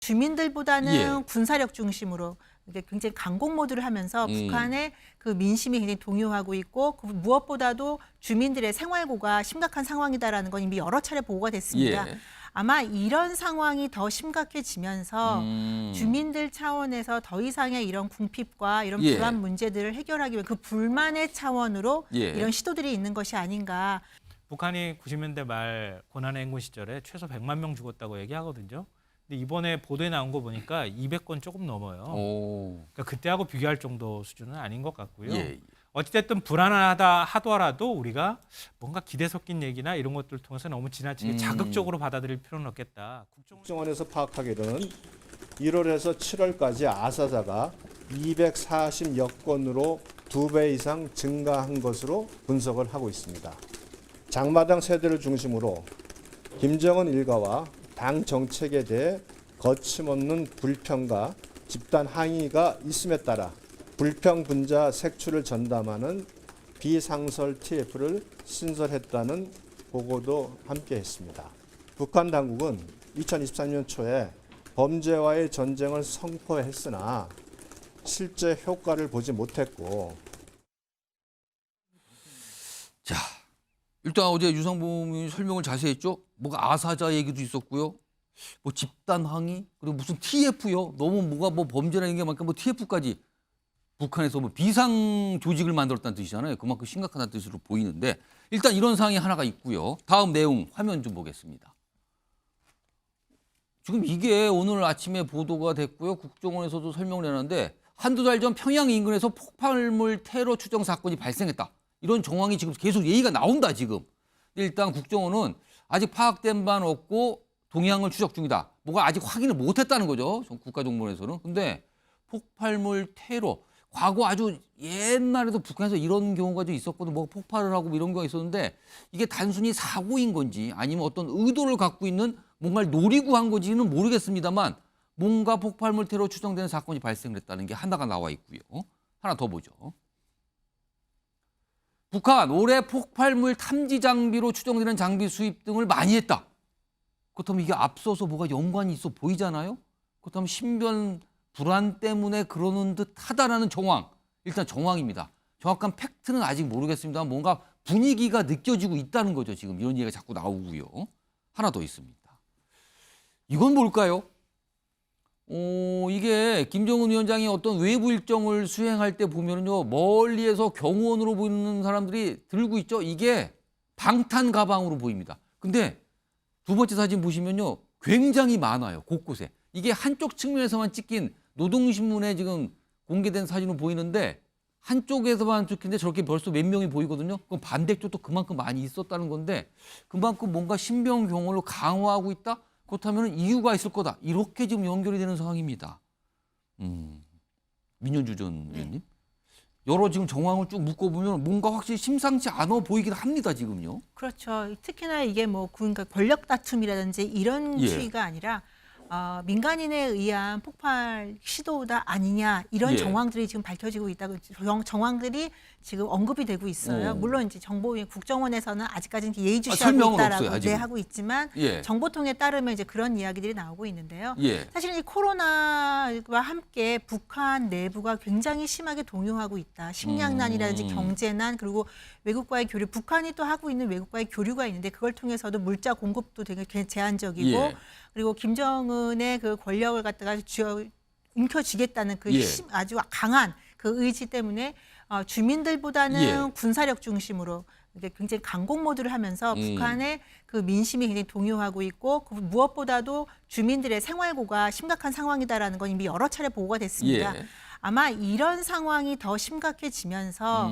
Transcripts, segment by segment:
주민들보다는 예. 군사력 중심으로 이게 굉장히 강공 모드를 하면서 북한의 그 민심이 굉장히 동요하고 있고 무엇보다도 주민들의 생활고가 심각한 상황이다라는 건 이미 여러 차례 보고가 됐습니다. 예. 아마 이런 상황이 더 심각해지면서 주민들 차원에서 더 이상의 이런 궁핍과 이런 예. 불안 문제들을 해결하기 위해 그 불만의 차원으로 예. 이런 시도들이 있는 것이 아닌가. 북한이 90년대 말 고난의 행군 시절에 최소 100만 명 죽었다고 얘기하거든요. 근데 이번에 보도에 나온 거 보니까 200건 조금 넘어요. 오. 그러니까 그때하고 비교할 정도 수준은 아닌 것 같고요. 예. 어찌됐든 불안하다 하더라도 우리가 뭔가 기대 섞인 얘기나 이런 것들을 통해서 너무 지나치게 자극적으로 받아들일 필요는 없겠다. 국정원에서 파악하기로는 1월에서 7월까지 아사자가 240여 건으로 2배 이상 증가한 것으로 분석을 하고 있습니다. 장마당 세대를 중심으로 김정은 일가와 당 정책에 대해 거침없는 불평과 집단 항의가 있음에 따라 불평분자 색출을 전담하는 비상설 TF를 신설했다는 보고도 함께했습니다. 북한 당국은 2023년 초에 범죄와의 전쟁을 선포했으나 실제 효과를 보지 못했고. 자, 일단 어제 유상범 의원이 설명을 자세히 했죠. 뭐가 아사자 얘기도 있었고요. 뭐 집단 항의 그리고 무슨 TF요. 너무 뭐가 뭐 범죄라는 게 많으니까 뭐 TF까지 북한에서 뭐 비상 조직을 만들었다는 뜻이잖아요. 그만큼 심각하다는 뜻으로 보이는데 일단 이런 사항이 하나가 있고요. 다음 내용 화면 좀 보겠습니다. 지금 이게 오늘 아침에 보도가 됐고요. 국정원에서도 설명을 해놨는데 한두 달 전 평양 인근에서 폭발물 테러 추정 사건이 발생했다. 이런 정황이 지금 계속 얘기가 나온다 지금. 근데 일단 국정원은 아직 파악된 바는 없고 동향을 추적 중이다. 뭐가 아직 확인을 못했다는 거죠. 국가정보원에서는. 근데 폭발물 테러. 과거 아주 옛날에도 북한에서 이런 경우가 좀 있었거든. 뭐 폭발을 하고 이런 경우가 있었는데 이게 단순히 사고인 건지 아니면 어떤 의도를 갖고 있는 뭔가를 노리고 한 건지는 모르겠습니다만 뭔가 폭발물 테러 추정되는 사건이 발생했다는 게 하나가 나와 있고요. 하나 더 보죠. 북한 올해 폭발물 탐지 장비로 추정되는 장비 수입 등을 많이 했다. 그렇다면 이게 앞서서 뭐가 연관이 있어 보이잖아요. 그렇다면 신변 불안 때문에 그러는 듯 하다라는 정황. 일단 정황입니다. 정확한 팩트는 아직 모르겠습니다. 뭔가 분위기가 느껴지고 있다는 거죠. 지금 이런 얘기가 자꾸 나오고요. 하나 더 있습니다. 이건 뭘까요? 이게 김정은 위원장이 어떤 외부 일정을 수행할 때 보면은요, 멀리에서 경호원으로 보이는 사람들이 들고 있죠. 이게 방탄 가방으로 보입니다. 근데 두 번째 사진 보시면요, 굉장히 많아요. 곳곳에. 이게 한쪽 측면에서만 찍힌 노동신문에 지금 공개된 사진으로 보이는데 한쪽에서만 찍힌데 저렇게 벌써 몇 명이 보이거든요. 그럼 반대쪽도 그만큼 많이 있었다는 건데 그만큼 뭔가 신병 경호를 강화하고 있다? 그렇다면 이유가 있을 거다. 이렇게 지금 연결이 되는 상황입니다. 민현주 전 의원님. 여러 지금 정황을 쭉 묶어보면 뭔가 확실히 심상치 않아 보이긴 합니다. 지금요. 그렇죠. 특히나 이게 뭐 그러니까 권력 다툼이라든지 이런 예. 추이가 아니라 민간인에 의한 폭발 시도다 아니냐 이런 예. 정황들이 지금 밝혀지고 있다고 정황들이 지금 언급이 되고 있어요. 물론 이제 정보위 국정원에서는 아직까지는 예의주시하고 설명은 있다라고 없어요, 아직은. 하고 있지만 예. 정보통에 따르면 이제 그런 이야기들이 나오고 있는데요. 예. 사실 이 코로나와 함께 북한 내부가 굉장히 심하게 동요하고 있다. 식량난이라든지 경제난 그리고 외국과의 교류, 북한이 또 하고 있는 외국과의 교류가 있는데 그걸 통해서도 물자 공급도 되게 제한적이고 예. 그리고 김정은의 그 권력을 갖다가 움켜쥐겠다는 그 예. 아주 강한 그 의지 때문에 주민들보다는 예. 군사력 중심으로 이게 굉장히 강공 모드를 하면서 북한의 그 민심이 굉장히 동요하고 있고 무엇보다도 주민들의 생활고가 심각한 상황이다라는 건 이미 여러 차례 보고가 됐습니다. 예. 아마 이런 상황이 더 심각해지면서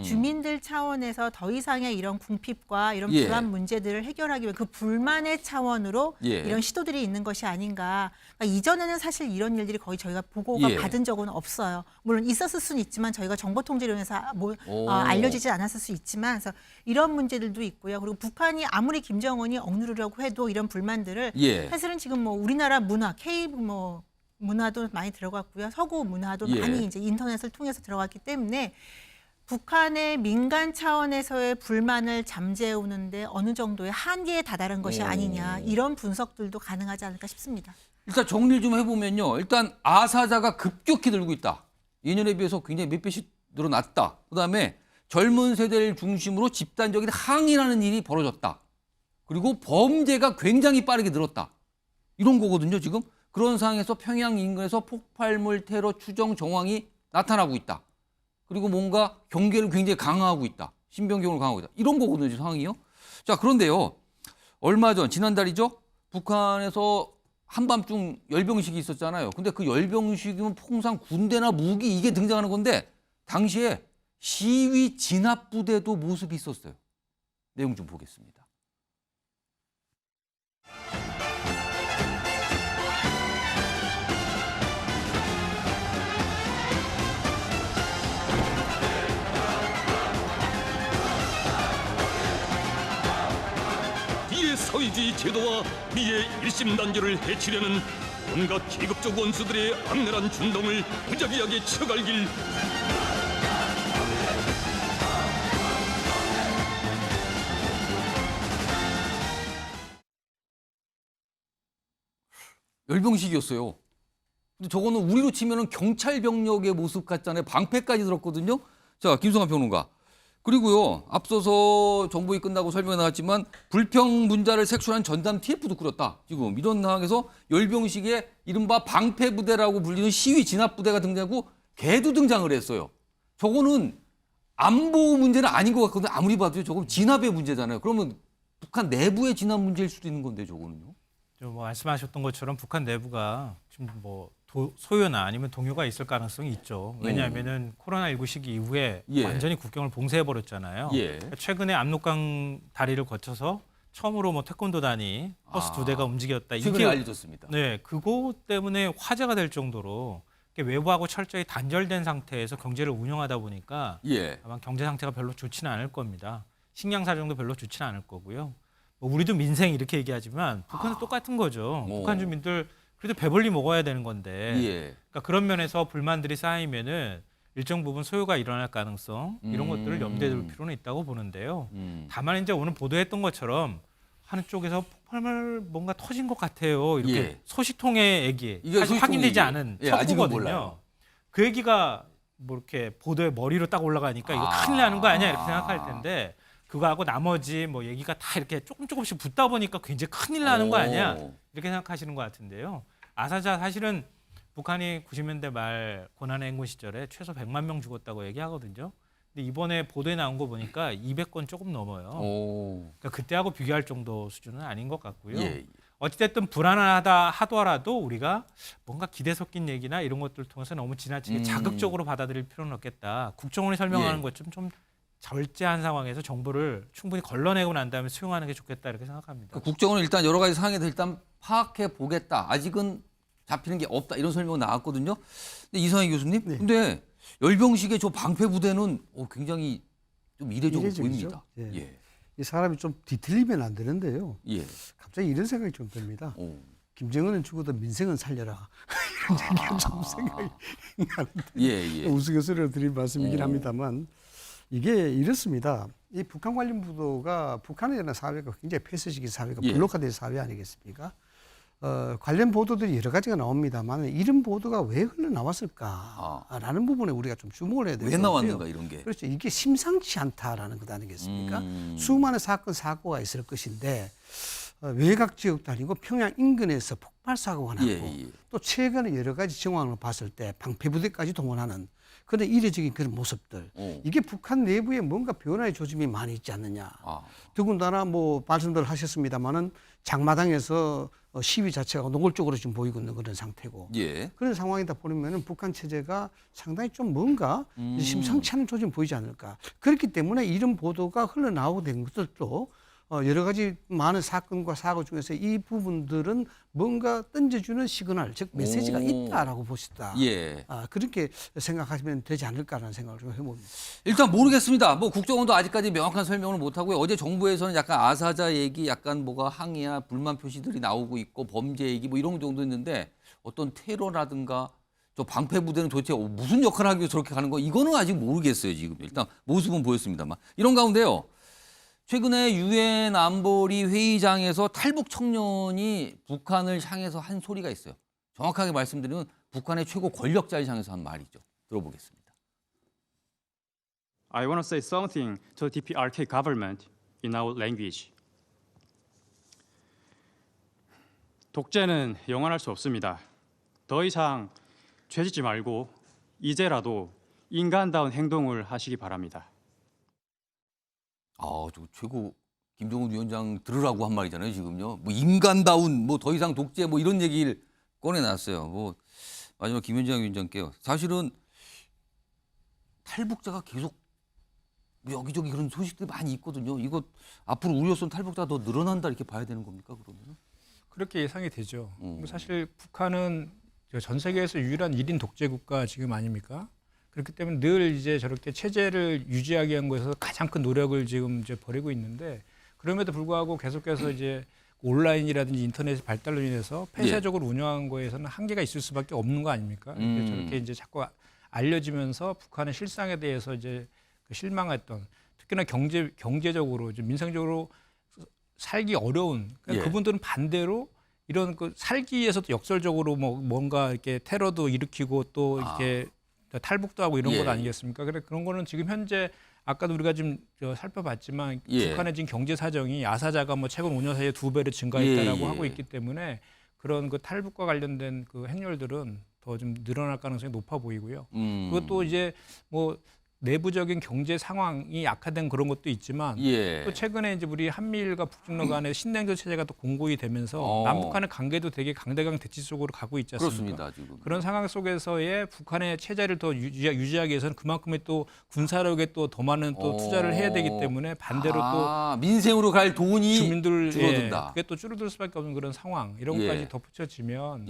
주민들 차원에서 더 이상의 이런 궁핍과 이런 예. 불안 문제들을 해결하기 위해 그 불만의 차원으로 예. 이런 시도들이 있는 것이 아닌가. 그러니까 이전에는 사실 이런 일들이 거의 저희가 보고가 예. 받은 적은 없어요. 물론 있었을 수는 있지만 저희가 정보통제론에서 오. 알려지지 않았을 수 있지만 그래서 이런 문제들도 있고요. 그리고 북한이 아무리 김정은이 억누르려고 해도 이런 불만들을 예. 사실은 지금 뭐 우리나라 문화, K 문화도 많이 들어갔고요. 서구 문화도 예. 많이 이제 인터넷을 통해서 들어갔기 때문에 북한의 민간 차원에서의 불만을 잠재우는데 어느 정도의 한계에 다다른 것이 아니냐 이런 분석들도 가능하지 않을까 싶습니다. 일단 정리를 좀 해보면요. 일단 아사자가 급격히 늘고 있다. 예년에 비해서 굉장히 몇 배씩 늘어났다. 그다음에 젊은 세대를 중심으로 집단적인 항의라는 일이 벌어졌다. 그리고 범죄가 굉장히 빠르게 늘었다. 이런 거거든요, 지금. 그런 상황에서 평양 인근에서 폭발물 테러 추정 정황이 나타나고 있다. 그리고 뭔가 경계를 굉장히 강화하고 있다. 신변경을 강화하고 있다. 이런 거거든요, 지금 상황이요. 자, 그런데요. 얼마 전, 지난달이죠. 북한에서 한밤중 열병식이 있었잖아요. 근데 그 열병식이면 통상 군대나 무기 이게 등장하는 건데 당시에 시위 진압부대도 모습이 있었어요. 내용 좀 보겠습니다. 이의 사회주의 제도와 미의 일심단계를 해치려는 온갖 계급적 원수들의 악랄한 준동을 무자비하게 쳐갈 길. 열병식이었어요. 근데 저거는 우리로 치면은 경찰 병력의 모습 같잖아요. 방패까지 들었거든요. 자, 김성환 평론가. 그리고요, 앞서서 정보이 끝나고 설명이 나왔지만 불평 문자를 색출한 전담 TF도 꾸렸다. 지금 이런 상황에서 열병식에 이른바 방패 부대라고 불리는 시위 진압 부대가 등장하고 걔도 등장을 했어요. 저거는 안보 문제는 아닌 것 같거든요. 아무리 봐도 저건 진압의 문제잖아요. 그러면 북한 내부의 진압 문제일 수도 있는 건데 저거는요. 뭐 말씀하셨던 것처럼 북한 내부가 지금 뭐 소요나 아니면 동요가 있을 가능성이 있죠. 왜냐하면은 코로나19 시기 이후에 예. 완전히 국경을 봉쇄해 버렸잖아요. 예. 최근에 압록강 다리를 거쳐서 처음으로 뭐 태권도단이 버스 2대가 움직였다. 최근에 알려졌습니다. 네, 그것 때문에 화제가 될 정도로 외부하고 철저히 단절된 상태에서 경제를 운영하다 보니까 예. 아마 경제 상태가 별로 좋지는 않을 겁니다. 식량 사정도 별로 좋지는 않을 거고요. 뭐 우리도 민생 이렇게 얘기하지만 북한은 똑같은 거죠. 북한 주민들 그래도 배불리 먹어야 되는 건데. 예. 그러니까 그런 면에서 불만들이 쌓이면은 일정 부분 소요가 일어날 가능성 이런 것들을 염두에 둘 필요는 있다고 보는데요. 다만 이제 오늘 보도했던 것처럼 하는 쪽에서 폭발물 뭔가 터진 것 같아요. 이렇게 예. 소식통의 얘기 이게 사실 소식통 확인되지 얘기. 않은 예, 아직은 첩보거든요. 몰라요. 그 얘기가 뭐 이렇게 보도에 머리로 딱 올라가니까 이거 큰일 나는 거 아니야 이렇게 생각할 텐데 그거하고 나머지 뭐 얘기가 다 이렇게 조금씩 붙다 보니까 굉장히 큰일 나는 거 아니야 이렇게 생각하시는 것 같은데요. 아사자 사실은 북한이 90년대 말 고난의 행군 시절에 최소 100만 명 죽었다고 얘기하거든요. 근데 이번에 보도에 나온 거 보니까 200건 조금 넘어요. 그러니까 그때하고 비교할 정도 수준은 아닌 것 같고요. 예. 어찌됐든 불안하다 하더라도 우리가 뭔가 기대 섞인 얘기나 이런 것들을 통해서 너무 지나치게 자극적으로 받아들일 필요는 없겠다. 국정원이 설명하는 예. 것좀 좀 절제한 상황에서 정보를 충분히 걸러내고 난 다음에 수용하는 게 좋겠다 이렇게 생각합니다. 국정원은 일단 여러 가지 상황에 대해서 일단 파악해 보겠다. 아직은 잡히는 게 없다. 이런 설명이 나왔거든요. 근데 이상희 교수님, 네. 근데 열병식의 저 방패 부대는 굉장히 좀 이례적으로 이례적이죠. 보입니다. 예. 예. 이 사람이 좀 뒤틀리면 안 되는데요. 예. 갑자기 이런 생각이 좀 듭니다. 오. 김정은은 죽어도 민생은 살려라. 이런 얘기가 좀 생각이 나는데 예. 우스갯소리로 드린 말씀이긴 합니다만 이게 이렇습니다. 이 북한 관련 보도가 북한에 대한 사회가 굉장히 폐쇄적인 사회가 예. 블록화된 사회 아니겠습니까? 관련 보도들이 여러 가지가 나옵니다만 이런 보도가 왜 흘러나왔을까라는 부분에 우리가 좀 주목을 해야 돼요. 왜 나왔는가 이런 게. 그렇죠. 이게 심상치 않다라는 것 아니겠습니까? 수많은 사건 사고가 있을 것인데 외곽 지역도 아니고 평양 인근에서 폭발 사고가 나고 예. 또 최근에 여러 가지 정황을 봤을 때 방패부대까지 동원하는 그런 이례적인 그런 모습들. 이게 북한 내부에 뭔가 변화의 조짐이 많이 있지 않느냐. 더군다나 뭐 말씀들 하셨습니다마는 장마당에서 시위 자체가 노골적으로 지금 보이고 있는 그런 상태고 예. 그런 상황이다 보면은 북한 체제가 상당히 좀 뭔가 심상치 않은 조짐이 보이지 않을까. 그렇기 때문에 이런 보도가 흘러나오게 된 것들도 여러 가지 많은 사건과 사고 중에서 이 부분들은 뭔가 던져주는 시그널, 즉 메시지가 있다라고 보시다. 예. 그렇게 생각하시면 되지 않을까라는 생각을 좀 해봅니다. 일단 모르겠습니다. 뭐 국정원도 아직까지 명확한 설명을 못 하고요. 어제 정부에서는 약간 아사자 얘기, 약간 뭐가 항의야 불만 표시들이 나오고 있고 범죄 얘기 뭐 이런 정도 있는데 어떤 테러라든가 저 방패 부대는 도대체 무슨 역할을 하기 위해서 저렇게 가는 거 이거는 아직 모르겠어요. 지금 일단 모습은 보였습니다만 이런 가운데요. 최근에 유엔 안보리 회의장에서 탈북 청년이 북한을 향해서 한 소리가 있어요. 정확하게 말씀드리면 북한의 최고 권력자를 향해서 한 말이죠. 들어보겠습니다. I want to say something to the DPRK government in our language. 독재는 영원할 수 없습니다. 더 이상 죄짓지 말고 이제라도 인간다운 행동을 하시기 바랍니다. 저 최고 김정은 위원장 들으라고 한 말이잖아요, 지금요. 뭐 인간다운 뭐 더 이상 독재 뭐 이런 얘기를 꺼내놨어요. 뭐 마지막 김현장 위원장께요. 사실은 탈북자가 계속 여기저기 그런 소식들이 많이 있거든요. 이거 앞으로 우려선 탈북자가 더 늘어난다 이렇게 봐야 되는 겁니까, 그러면? 그렇게 예상이 되죠. 뭐 사실 북한은 전 세계에서 유일한 1인 독재 국가 지금 아닙니까? 그렇기 때문에 늘 이제 저렇게 체제를 유지하기 위한 것에서 가장 큰 노력을 지금 이제 벌이고 있는데 그럼에도 불구하고 계속해서 이제 온라인이라든지 인터넷 발달로 인해서 폐쇄적으로 운영한 거에서는 한계가 있을 수밖에 없는 거 아닙니까? 저렇게 이제 자꾸 알려지면서 북한의 실상에 대해서 이제 그 실망했던 특히나 경제적으로 이제 민생적으로 살기 어려운 그러니까 그분들은 반대로 이런 그 살기 위해서도 역설적으로 뭐 뭔가 이렇게 테러도 일으키고 또 이렇게 탈북도 하고 이런 것 아니겠습니까? 그래 그런 거는 지금 현재 아까도 우리가 지금 살펴봤지만 북한의 지금 경제 사정이 아사자가 뭐 최근 5년 사이에 2배로 증가했다라고 하고 있기 때문에 그런 그 탈북과 관련된 그 행렬들은 더 좀 늘어날 가능성이 높아 보이고요. 그것도 이제 뭐 내부적인 경제 상황이 악화된 그런 것도 있지만 또 최근에 이제 우리 한미일과 북중러 간의 신냉전 체제가 또 공고히 되면서 남북한의 관계도 되게 강대강 대치 속으로 가고 있지 않습니까? 그렇습니다, 지금. 그런 상황 속에서의 북한의 체제를 더 유지하기 위해서는 그만큼의 또 군사력에 또 더 많은 또 투자를 해야 되기 때문에 반대로 또 민생으로 갈 돈이 주민들 줄어든다. 그게 또 줄어들 수밖에 없는 그런 상황 이런 것까지 덧붙여지면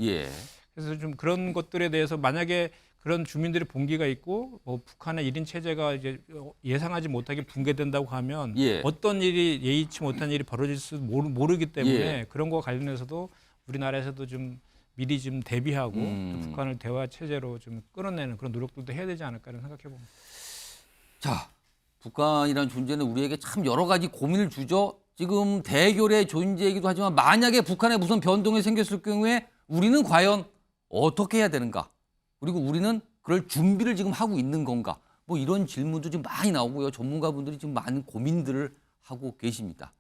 그래서 좀 그런 것들에 대해서 만약에 그런 주민들의 봉기가 있고 북한의 1인 체제가 이제 예상하지 못하게 붕괴된다고 하면 어떤 일이 예의치 못한 일이 벌어질지 모르기 때문에 그런 거와 관련해서도 우리나라에서도 좀 미리 좀 대비하고 또 북한을 대화 체제로 좀 끌어내는 그런 노력들도 해야 되지 않을까라는 생각해 봅니다. 자, 북한이라는 존재는 우리에게 참 여러 가지 고민을 주죠. 지금 대결의 존재이기도 하지만 만약에 북한에 무슨 변동이 생겼을 경우에 우리는 과연 어떻게 해야 되는가? 그리고 우리는 그럴 준비를 지금 하고 있는 건가? 뭐 이런 질문도 지금 많이 나오고요. 전문가분들이 지금 많은 고민들을 하고 계십니다.